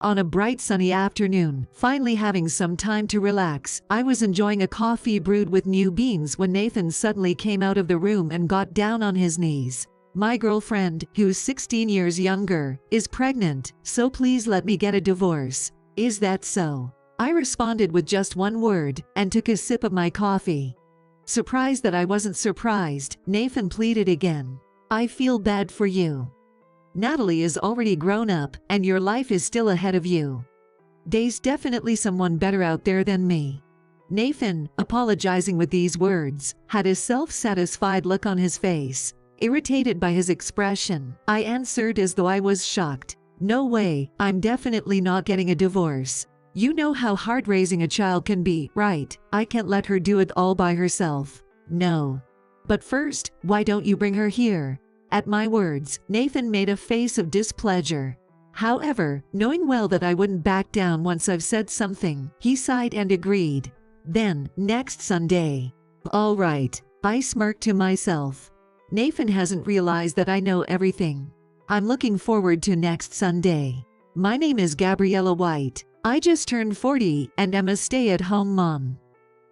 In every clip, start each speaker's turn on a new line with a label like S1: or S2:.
S1: On a bright sunny afternoon, finally having some time to relax, I was enjoying a coffee brewed with new beans when Nathan suddenly came out of the room and got down on his knees. My girlfriend, who's 16 years younger, is pregnant, so please let me get a divorce. Is that so? I responded with just one word, and took a sip of my coffee. Surprised that I wasn't surprised, Nathan pleaded again. I feel bad for you. Natalie is already grown up, and your life is still ahead of you. There's definitely someone better out there than me. Nathan, apologizing with these words, had a self-satisfied look on his face. Irritated by his expression, I answered as though I was shocked. No way, I'm definitely not getting a divorce. You know how hard raising a child can be, right? I can't let her do it all by herself. No. But first, why don't you bring her here? At my words, Nathan made a face of displeasure. However, knowing well that I wouldn't back down once I've said something, he sighed and agreed. Then, next Sunday. All right, I smirked to myself. Nathan hasn't realized that I know everything. I'm looking forward to next Sunday. My name is Gabriella White. I just turned 40 and am a stay-at-home mom.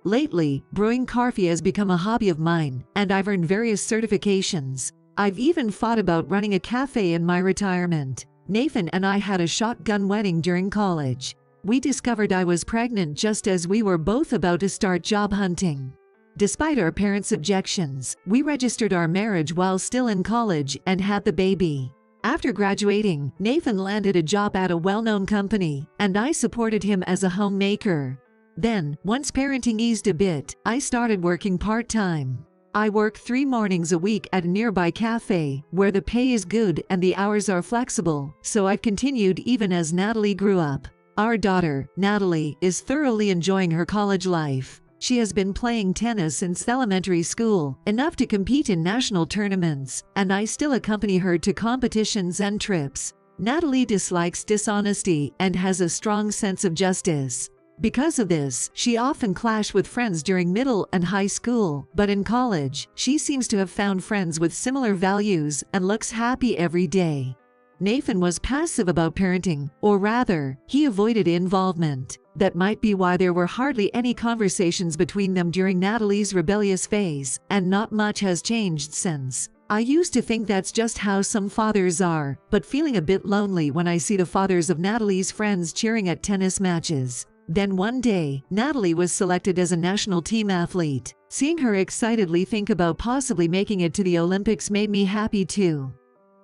S1: Lately, brewing coffee has become a hobby of mine, and I've earned various certifications. I've even thought about running a cafe in my retirement. Nathan and I had a shotgun wedding during college. We discovered I was pregnant just as we were both about to start job hunting. Despite our parents' objections, we registered our marriage while still in college and had the baby. After graduating, Nathan landed a job at a well-known company, and I supported him as a homemaker. Then, once parenting eased a bit, I started working part-time. I work 3 mornings a week at a nearby cafe, where the pay is good and the hours are flexible, so I've continued even as Natalie grew up. Our daughter, Natalie, is thoroughly enjoying her college life. She has been playing tennis since elementary school, enough to compete in national tournaments, and I still accompany her to competitions and trips. Natalie dislikes dishonesty and has a strong sense of justice. Because of this, she often clashed with friends during middle and high school, but in college, she seems to have found friends with similar values and looks happy every day. Nathan was passive about parenting, or rather, he avoided involvement. That might be why there were hardly any conversations between them during Natalie's rebellious phase, and not much has changed since. I used to think that's just how some fathers are, but feeling a bit lonely when I see the fathers of Natalie's friends cheering at tennis matches. Then one day, Natalie was selected as a national team athlete. Seeing her excitedly think about possibly making it to the Olympics made me happy too.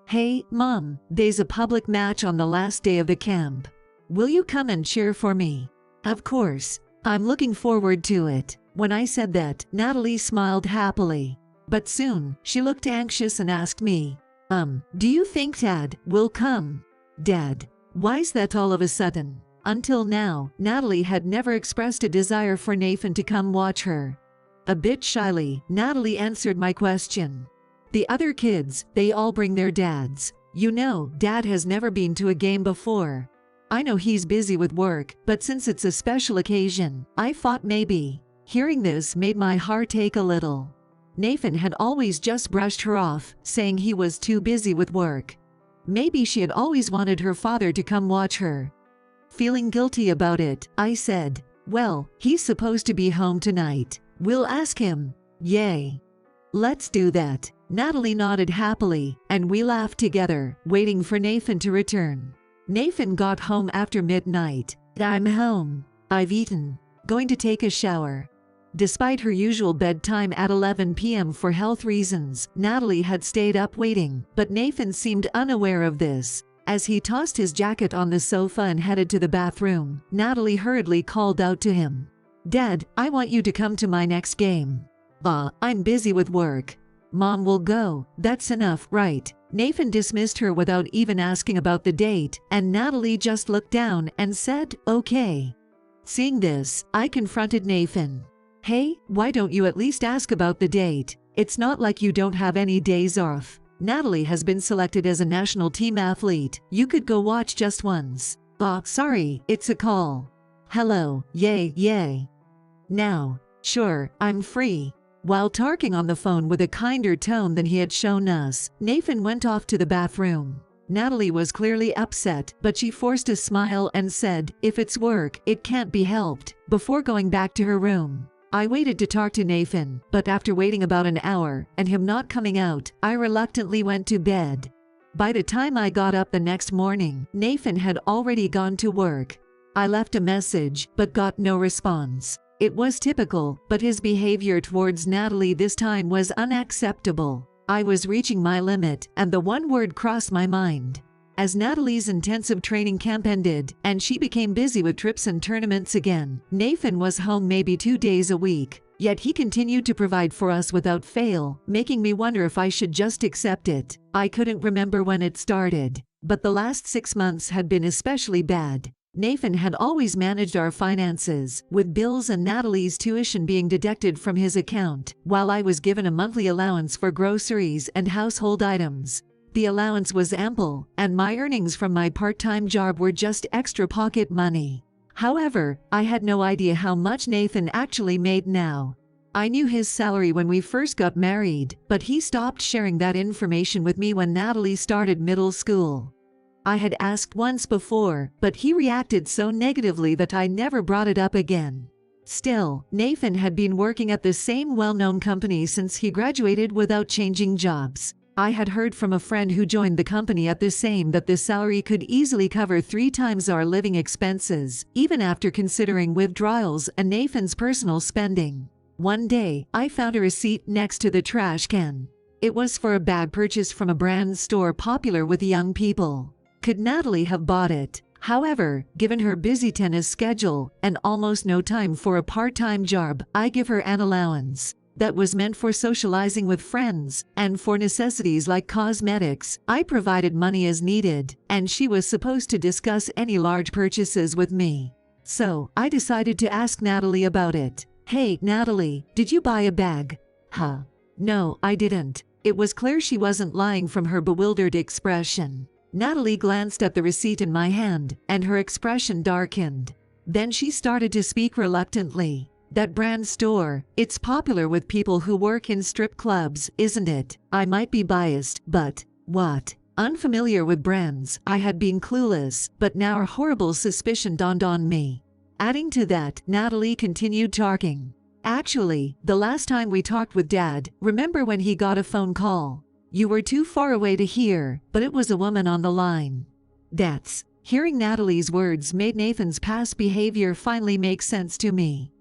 S1: Hey, Mom, there's a public match on the last day of the camp. Will you come and cheer for me? Of course. I'm looking forward to it. When I said that, Natalie smiled happily. But soon, she looked anxious and asked me, do you think Dad will come? Dad? Why's that all of a sudden? Until now, Natalie had never expressed a desire for Nathan to come watch her. A bit shyly, Natalie answered my question. The other kids, they all bring their dads. You know, Dad has never been to a game before. I know he's busy with work, but since it's a special occasion, I thought maybe. Hearing this made my heart ache a little. Nathan had always just brushed her off, saying he was too busy with work. Maybe she had always wanted her father to come watch her. Feeling guilty about it, I said, well, he's supposed to be home tonight. We'll ask him. Yay. Let's do that. Natalie nodded happily, and we laughed together, waiting for Nathan to return. Nathan got home after midnight. I'm home. I've eaten. Going to take a shower. Despite her usual bedtime at 11 p.m. for health reasons, Natalie had stayed up waiting, but Nathan seemed unaware of this. As he tossed his jacket on the sofa and headed to the bathroom, Natalie hurriedly called out to him. Dad, I want you to come to my next game. I'm busy with work. Mom will go. That's enough, right? Nathan dismissed her without even asking about the date, and Natalie just looked down and said, okay. Seeing this, I confronted Nathan. Hey, why don't you at least ask about the date? It's not like you don't have any days off. Natalie has been selected as a national team athlete. You could go watch just once. Sorry, it's a call. Hello, yay. Now, sure, I'm free. While talking on the phone with a kinder tone than he had shown us, Nathan went off to the bathroom. Natalie was clearly upset, but she forced a smile and said, "If it's work, it can't be helped," before going back to her room. I waited to talk to Nathan, but after waiting about an hour, and him not coming out, I reluctantly went to bed. By the time I got up the next morning, Nathan had already gone to work. I left a message, but got no response. It was typical, but his behavior towards Natalie this time was unacceptable. I was reaching my limit, and the one word crossed my mind. As Natalie's intensive training camp ended, and she became busy with trips and tournaments again, Nathan was home maybe 2 days a week. Yet he continued to provide for us without fail, making me wonder if I should just accept it. I couldn't remember when it started, but the last 6 months had been especially bad. Nathan had always managed our finances, with bills and Natalie's tuition being deducted from his account, while I was given a monthly allowance for groceries and household items. The allowance was ample, and my earnings from my part-time job were just extra pocket money. However, I had no idea how much Nathan actually made now. I knew his salary when we first got married, but he stopped sharing that information with me when Natalie started middle school. I had asked once before, but he reacted so negatively that I never brought it up again. Still, Nathan had been working at the same well-known company since he graduated without changing jobs. I had heard from a friend who joined the company at the same that the salary could easily cover 3 times our living expenses, even after considering withdrawals and Nathan's personal spending. One day, I found a receipt next to the trash can. It was for a bag purchased from a brand store popular with young people. Could Natalie have bought it? However, given her busy tennis schedule and almost no time for a part-time job, I give her an allowance that was meant for socializing with friends, and for necessities like cosmetics, I provided money as needed, and she was supposed to discuss any large purchases with me. So, I decided to ask Natalie about it. "Hey, Natalie, did you buy a bag?" "Huh? No, I didn't." It was clear she wasn't lying from her bewildered expression. Natalie glanced at the receipt in my hand, and her expression darkened. Then she started to speak reluctantly. "That brand store, it's popular with people who work in strip clubs, isn't it? I might be biased, but..." What? Unfamiliar with brands, I had been clueless, but now a horrible suspicion dawned on me. Adding to that, Natalie continued talking. "Actually, the last time we talked with Dad, remember when he got a phone call? You were too far away to hear, but it was a woman on the line." That's... Hearing Natalie's words made Nathan's past behavior finally make sense to me.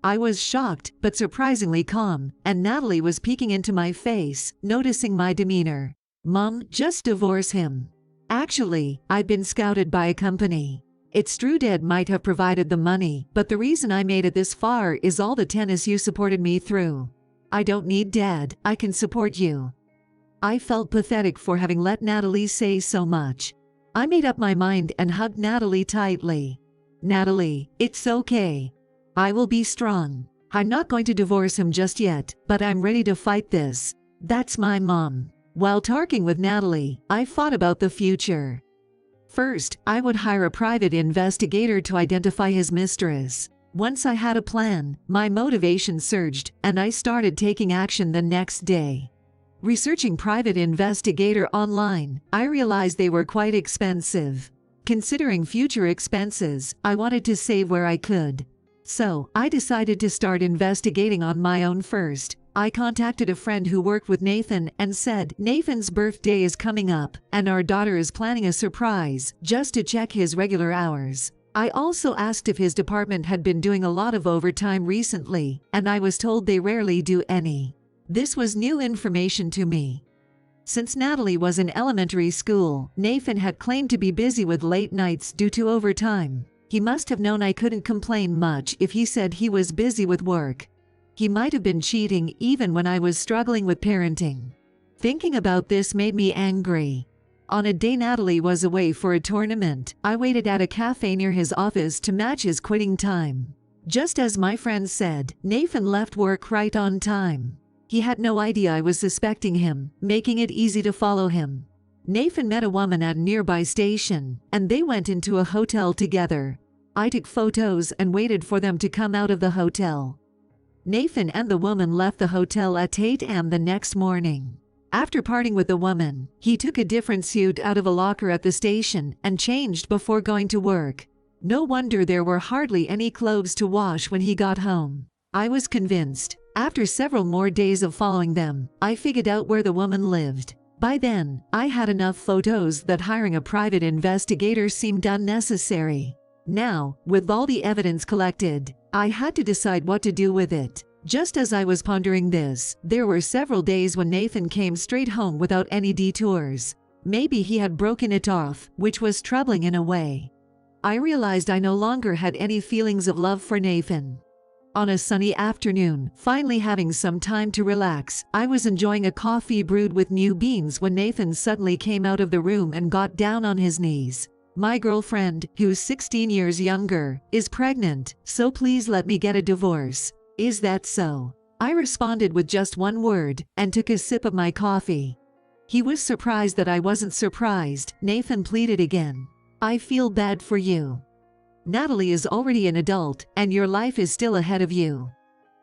S1: I was shocked, but surprisingly calm, and Natalie was peeking into my face, noticing my demeanor. "Mom, just divorce him. Actually, I've been scouted by a company. It's true Dad might have provided the money, but the reason I made it this far is all the tennis you supported me through. I don't need Dad, I can support you." I felt pathetic for having let Natalie say so much. I made up my mind and hugged Natalie tightly. "Natalie, it's okay. I will be strong. I'm not going to divorce him just yet, but I'm ready to fight this. That's my mom." While talking with Natalie, I thought about the future. First, I would hire a private investigator to identify his mistress. Once I had a plan, my motivation surged, and I started taking action the next day. Researching private investigator online, I realized they were quite expensive. Considering future expenses, I wanted to save where I could. So, I decided to start investigating on my own first. I contacted a friend who worked with Nathan and said Nathan's birthday is coming up, and our daughter is planning a surprise, just to check his regular hours. I also asked if his department had been doing a lot of overtime recently, and I was told they rarely do any. This was new information to me. Since Natalie was in elementary school, Nathan had claimed to be busy with late nights due to overtime. He must have known I couldn't complain much if he said he was busy with work. He might have been cheating even when I was struggling with parenting. Thinking about this made me angry. On a day Natalie was away for a tournament, I waited at a cafe near his office to match his quitting time. Just as my friend said, Nathan left work right on time. He had no idea I was suspecting him, making it easy to follow him. Nathan met a woman at a nearby station, and they went into a hotel together. I took photos and waited for them to come out of the hotel. Nathan and the woman left the hotel at 8 a.m. the next morning. After parting with the woman, he took a different suit out of a locker at the station and changed before going to work. No wonder there were hardly any clothes to wash when he got home. I was convinced. After several more days of following them, I figured out where the woman lived. By then, I had enough photos that hiring a private investigator seemed unnecessary. Now, with all the evidence collected, I had to decide what to do with it. Just as I was pondering this, there were several days when Nathan came straight home without any detours. Maybe he had broken it off, which was troubling in a way. I realized I no longer had any feelings of love for Nathan. On a sunny afternoon, finally having some time to relax, I was enjoying a coffee brewed with new beans when Nathan suddenly came out of the room and got down on his knees. My girlfriend, who's 16 years younger, is pregnant, so please let me get a divorce. Is that so? I responded with just one word and took a sip of my coffee. He was surprised that I wasn't surprised. Nathan pleaded again. I feel bad for you. Natalie is already an adult and your life is still ahead of you.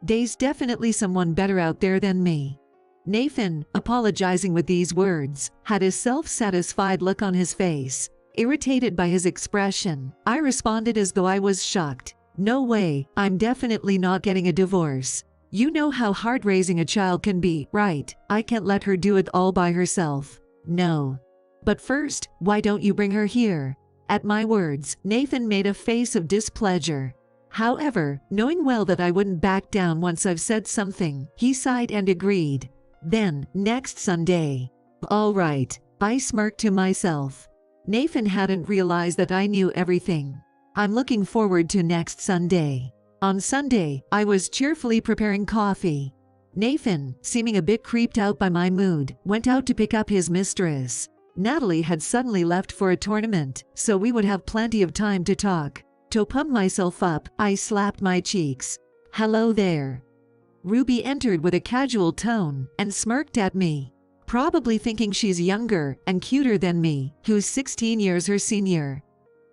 S1: There's definitely someone better out there than me. Nathan, apologizing with these words, had a self-satisfied look on his face. Irritated by his expression, I responded as though I was shocked. No way, I'm definitely not getting a divorce. You know how hard raising a child can be, right? I can't let her do it all by herself. No. But first, why don't you bring her here? At my words, Nathan made a face of displeasure. However, knowing well that I wouldn't back down once I've said something, he sighed and agreed. Then, next Sunday. All right, I smirked to myself. Nathan hadn't realized that I knew everything. I'm looking forward to next Sunday. On Sunday, I was cheerfully preparing coffee. Nathan, seeming a bit creeped out by my mood, went out to pick up his mistress. Natalie had suddenly left for a tournament, so we would have plenty of time to talk. To pump myself up, I slapped my cheeks. Hello there. Ruby entered with a casual tone and smirked at me, probably thinking she's younger and cuter than me, who's 16 years her senior.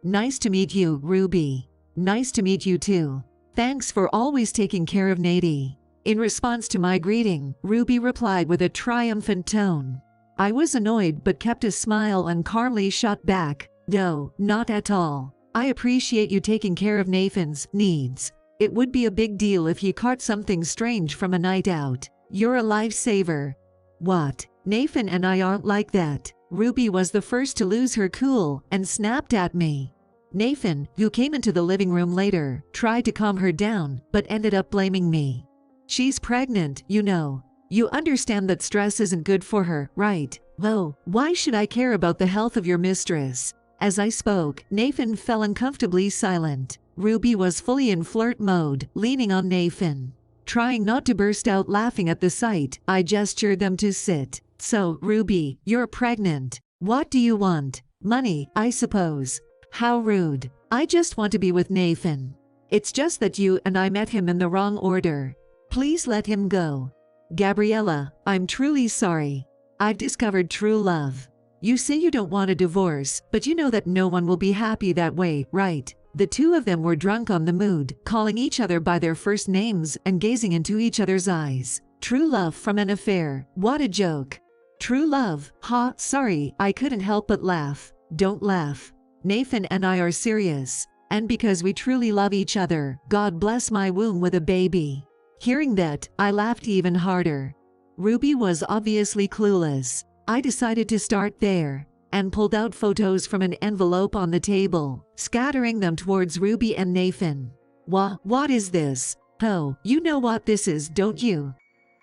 S1: Nice to meet you, Ruby. Nice to meet you too. Thanks for always taking care of Nadie. In response to my greeting, Ruby replied with a triumphant tone. I was annoyed but kept a smile and calmly shot back, no, not at all. I appreciate you taking care of Nathan's needs. It would be a big deal if he caught something strange from a night out. You're a lifesaver. What? Nathan and I aren't like that. Ruby was the first to lose her cool and snapped at me. Nathan, who came into the living room later, tried to calm her down but ended up blaming me. She's pregnant, you know. You understand that stress isn't good for her, right? Well, why should I care about the health of your mistress? As I spoke, Nathan fell uncomfortably silent. Ruby was fully in flirt mode, leaning on Nathan. Trying not to burst out laughing at the sight, I gestured them to sit. So, Ruby, you're pregnant. What do you want? Money, I suppose. How rude. I just want to be with Nathan. It's just that you and I met him in the wrong order. Please let him go. Gabriella, I'm truly sorry. I've discovered true love. You say you don't want a divorce, but you know that no one will be happy that way, right? The two of them were drunk on the mood, calling each other by their first names and gazing into each other's eyes. True love from an affair. What a joke. True love, ha, sorry, I couldn't help but laugh. Don't laugh. Nathan and I are serious. And because we truly love each other, God bless my womb with a baby. Hearing that, I laughed even harder. Ruby was obviously clueless. I decided to start there, and pulled out photos from an envelope on the table, scattering them towards Ruby and Nathan. What is this? Oh, you know what this is, don't you?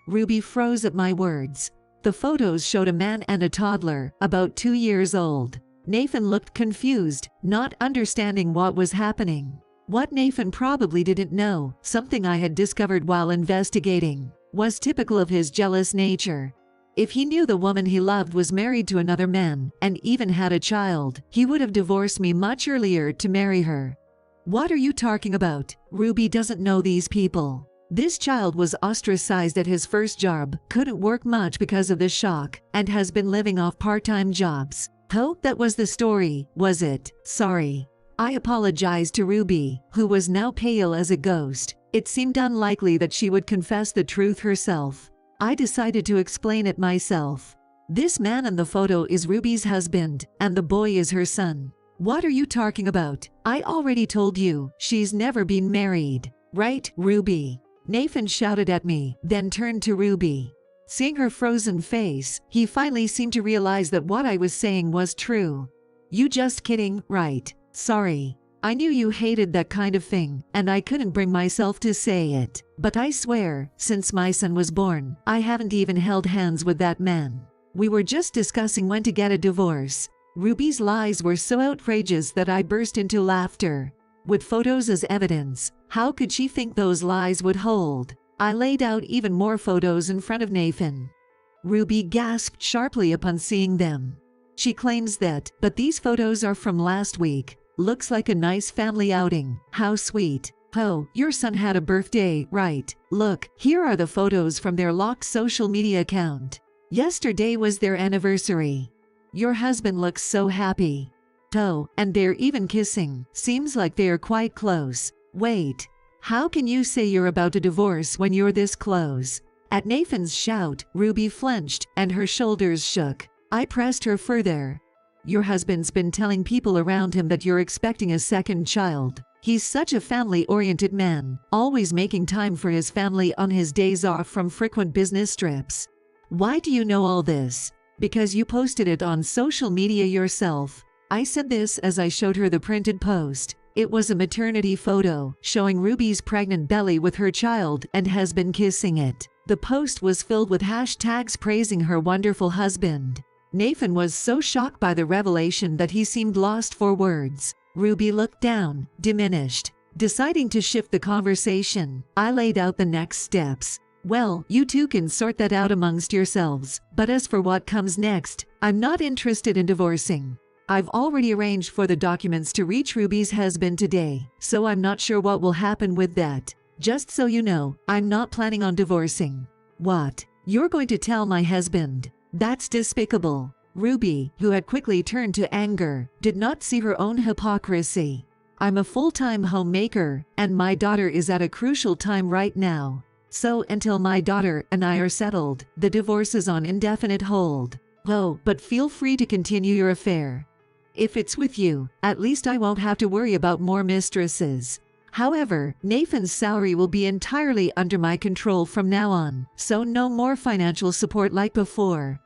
S1: Ruby froze at my words. The photos showed a man and a toddler, about 2 years old. Nathan looked confused, not understanding what was happening. What Nathan probably didn't know, something I had discovered while investigating, was typical of his jealous nature. If he knew the woman he loved was married to another man, and even had a child, he would have divorced me much earlier to marry her. What are you talking about? Ruby doesn't know these people. This child was ostracized at his first job, couldn't work much because of the shock, and has been living off part-time jobs. Oh, that was the story, was it? Sorry. I apologized to Ruby, who was now pale as a ghost. It seemed unlikely that she would confess the truth herself. I decided to explain it myself. This man in the photo is Ruby's husband, and the boy is her son. What are you talking about? I already told you, she's never been married. Right, Ruby? Nathan shouted at me, then turned to Ruby. Seeing her frozen face, he finally seemed to realize that what I was saying was true. You just kidding, right? Sorry. I knew you hated that kind of thing, and I couldn't bring myself to say it. But I swear, since my son was born, I haven't even held hands with that man. We were just discussing when to get a divorce. Ruby's lies were so outrageous that I burst into laughter. With photos as evidence, how could she think those lies would hold? I laid out even more photos in front of Nathan. Ruby gasped sharply upon seeing them. She claims that, but these photos are from last week. Looks like a nice family outing. How sweet. Oh, your son had a birthday, right? Look, here are the photos from their locked social media account. Yesterday was their anniversary. Your husband looks so happy. Oh, and they're even kissing. Seems like they are quite close. Wait. How can you say you're about to divorce when you're this close? At Nathan's shout, Ruby flinched and her shoulders shook. I pressed her further. Your husband's been telling people around him that you're expecting a second child. He's such a family-oriented man, always making time for his family on his days off from frequent business trips. Why do you know all this? Because you posted it on social media yourself. I said this as I showed her the printed post. It was a maternity photo showing Ruby's pregnant belly with her child and has been kissing it. The post was filled with hashtags praising her wonderful husband. Nathan was so shocked by the revelation that he seemed lost for words. Ruby looked down, diminished. Deciding to shift the conversation, I laid out the next steps. Well, you two can sort that out amongst yourselves, but as for what comes next, I'm not interested in divorcing. I've already arranged for the documents to reach Ruby's husband today, so I'm not sure what will happen with that. Just so you know, I'm not planning on divorcing. What? You're going to tell my husband? That's despicable. Ruby, who had quickly turned to anger, did not see her own hypocrisy. I'm a full-time homemaker, and my daughter is at a crucial time right now. So until my daughter and I are settled, the divorce is on indefinite hold. Oh, but feel free to continue your affair. If it's with you, at least I won't have to worry about more mistresses. However, Nathan's salary will be entirely under my control from now on, so no more financial support like before.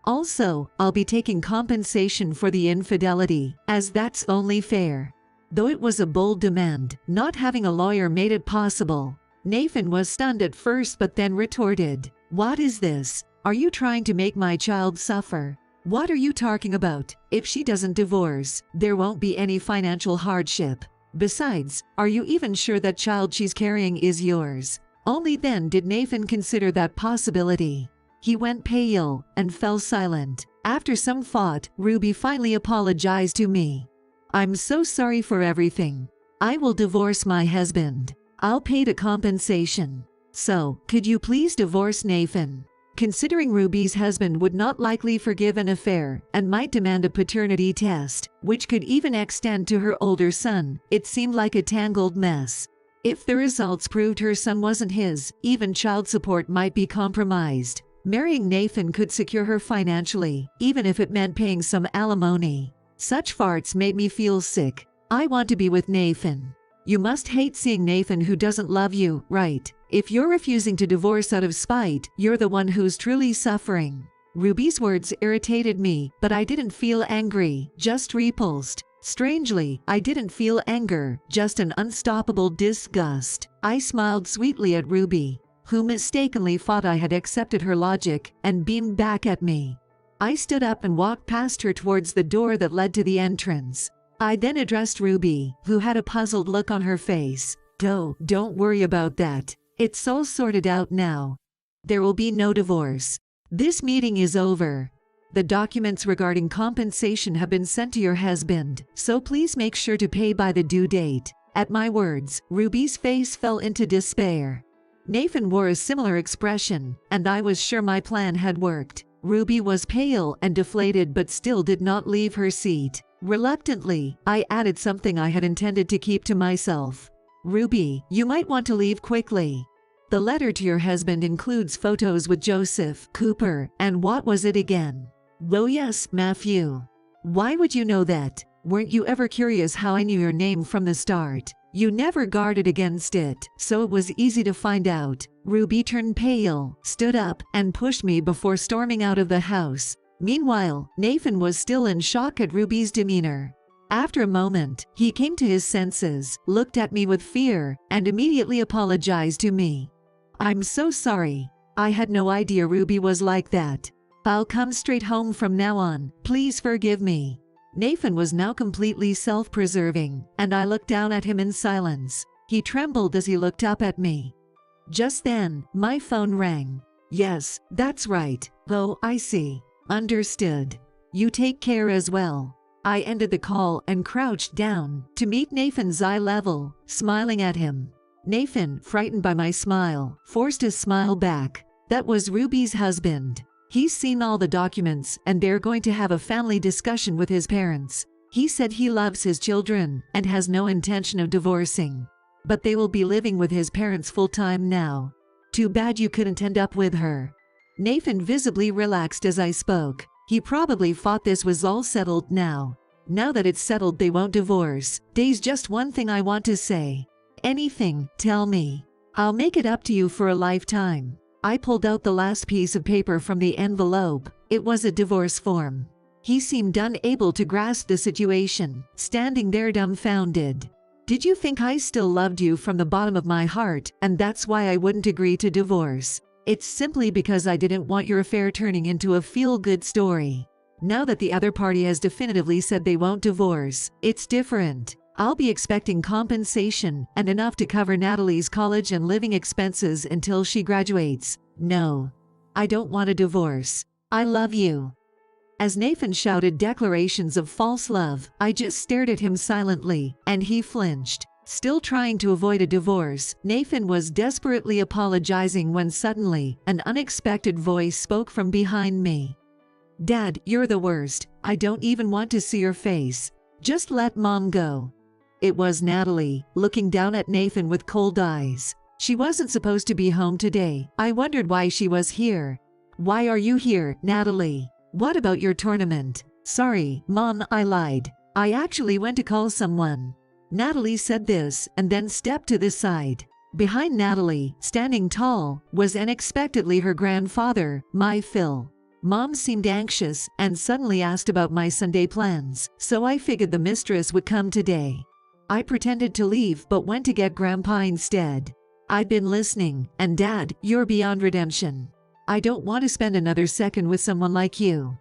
S1: Also, I'll be taking compensation for the infidelity, as that's only fair. Though it was a bold demand, not having a lawyer made it possible. Nathan was stunned at first but then retorted, "What is this? Are you trying to make my child suffer? What are you talking about? If she doesn't divorce, there won't be any financial hardship. Besides, are you even sure that child she's carrying is yours?" Only then did Nathan consider that possibility. He went pale and fell silent. After some thought, Ruby finally apologized to me. "I'm so sorry for everything. I will divorce my husband. I'll pay the compensation. So, could you please divorce Nathan?" Considering Ruby's husband would not likely forgive an affair and might demand a paternity test, which could even extend to her older son, it seemed like a tangled mess. If the results proved her son wasn't his, even child support might be compromised. Marrying Nathan could secure her financially, even if it meant paying some alimony. Such farts made me feel sick. I want to be with Nathan. You must hate seeing Nathan who doesn't love you, right? If you're refusing to divorce out of spite, you're the one who's truly suffering. Ruby's words irritated me, but I didn't feel angry, just repulsed. Strangely, I didn't feel anger, just an unstoppable disgust. I smiled sweetly at Ruby, who mistakenly thought I had accepted her logic, and beamed back at me. I stood up and walked past her towards the door that led to the entrance. I then addressed Ruby, who had a puzzled look on her face. "Oh, don't worry about that. It's all sorted out now. There will be no divorce. This meeting is over. The documents regarding compensation have been sent to your husband, so please make sure to pay by the due date." At my words, Ruby's face fell into despair. Nathan wore a similar expression, and I was sure my plan had worked. Ruby was pale and deflated but still did not leave her seat. Reluctantly, I added something I had intended to keep to myself. "Ruby, you might want to leave quickly. The letter to your husband includes photos with Joseph, Cooper, and what was it again? "Oh yes, Matthew. Why would you know that? Weren't you ever curious how I knew your name from the start? You never guarded against it, so it was easy to find out." Ruby turned pale, stood up, and pushed me before storming out of the house. Meanwhile, Nathan was still in shock at Ruby's demeanor. After a moment, he came to his senses, looked at me with fear, and immediately apologized to me. "I'm so sorry. I had no idea Ruby was like that. I'll come straight home from now on. Please forgive me." Nathan was now completely self-preserving, and I looked down at him in silence. He trembled as he looked up at me. Just then, my phone rang. "Yes, that's right. Oh, I see. Understood. You take care as well." I ended the call and crouched down to meet Nathan's eye level, smiling at him. Nathan, frightened by my smile, forced a smile back. That was Ruby's husband. He's seen all the documents and they're going to have a family discussion with his parents. He said he loves his children and has no intention of divorcing. But they will be living with his parents full-time now. Too bad you couldn't end up with her. Nathan visibly relaxed as I spoke. He probably thought this was all settled now. Now that it's settled, they won't divorce. There's just one thing I want to say. Anything, tell me. I'll make it up to you for a lifetime. I pulled out the last piece of paper from the envelope. It was a divorce form. He seemed unable to grasp the situation, standing there dumbfounded. "Did you think I still loved you from the bottom of my heart, and that's why I wouldn't agree to divorce? It's simply because I didn't want your affair turning into a feel-good story. Now that the other party has definitively said they won't divorce, it's different. I'll be expecting compensation and enough to cover Natalie's college and living expenses until she graduates. No, I don't want a divorce. I love you." As Nathan shouted declarations of false love, I just stared at him silently, and he flinched. Still trying to avoid a divorce, Nathan was desperately apologizing when suddenly, an unexpected voice spoke from behind me. "Dad, you're the worst. I don't even want to see your face. Just let Mom go." It was Natalie, looking down at Nathan with cold eyes. She wasn't supposed to be home today. I wondered why she was here. "Why are you here, Natalie? What about your tournament?" "Sorry, Mom, I lied. I actually went to call someone." Natalie said this and then stepped to the side. Behind Natalie, standing tall, was unexpectedly her grandfather, my Phil. Mom seemed anxious and suddenly asked about my Sunday plans, so I figured the mistress would come today. I pretended to leave but went to get Grandpa instead. "I've been listening, and Dad, you're beyond redemption. I don't want to spend another second with someone like you."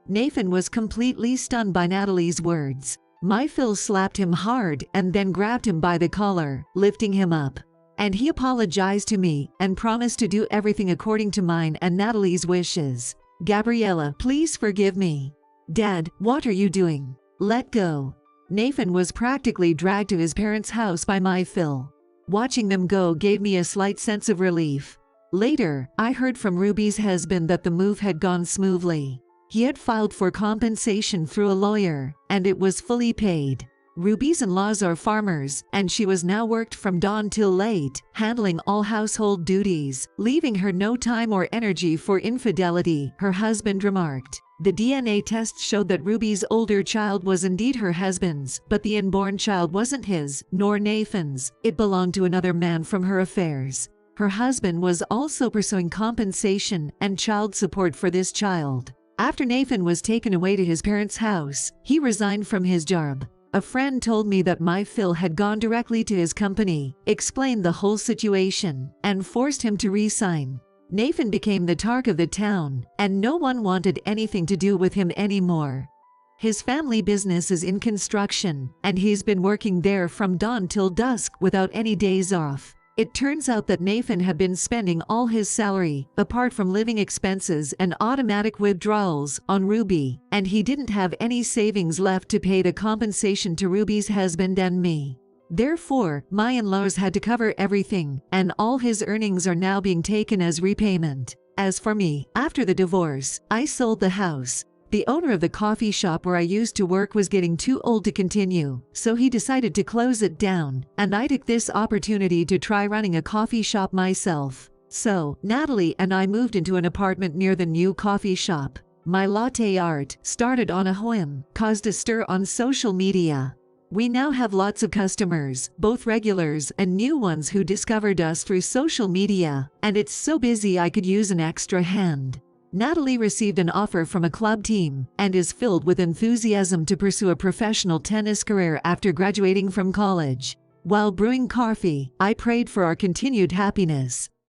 S1: Nathan was completely stunned by Natalie's words. My Phil slapped him hard and then grabbed him by the collar, lifting him up. And he apologized to me and promised to do everything according to mine and Natalie's wishes. "Gabriella, please forgive me." "Dad, what are you doing? Let go." Nathan was practically dragged to his parents' house by my Phil. Watching them go gave me a slight sense of relief. Later, I heard from Ruby's husband that the move had gone smoothly. He had filed for compensation through a lawyer, and it was fully paid. Ruby's in-laws are farmers, and she was now worked from dawn till late, handling all household duties, leaving her no time or energy for infidelity, her husband remarked. The DNA test showed that Ruby's older child was indeed her husband's, but the unborn child wasn't his, nor Nathan's. It belonged to another man from her affairs. Her husband was also pursuing compensation and child support for this child. After Nathan was taken away to his parents' house, he resigned from his job. A friend told me that my Phil had gone directly to his company, explained the whole situation, and forced him to resign. Nathan became the talk of the town, and no one wanted anything to do with him anymore. His family business is in construction, and he's been working there from dawn till dusk without any days off. It turns out that Nathan had been spending all his salary, apart from living expenses and automatic withdrawals, on Ruby, and he didn't have any savings left to pay the compensation to Ruby's husband and me. Therefore, my in-laws had to cover everything, and all his earnings are now being taken as repayment. As for me, after the divorce, I sold the house. The owner of the coffee shop where I used to work was getting too old to continue, so he decided to close it down, and I took this opportunity to try running a coffee shop myself. So, Natalie and I moved into an apartment near the new coffee shop. My latte art, started on a whim, caused a stir on social media. We now have lots of customers, both regulars and new ones who discovered us through social media, and it's so busy I could use an extra hand. Natalie received an offer from a club team and is filled with enthusiasm to pursue a professional tennis career after graduating from college. While brewing coffee, I prayed for our continued happiness.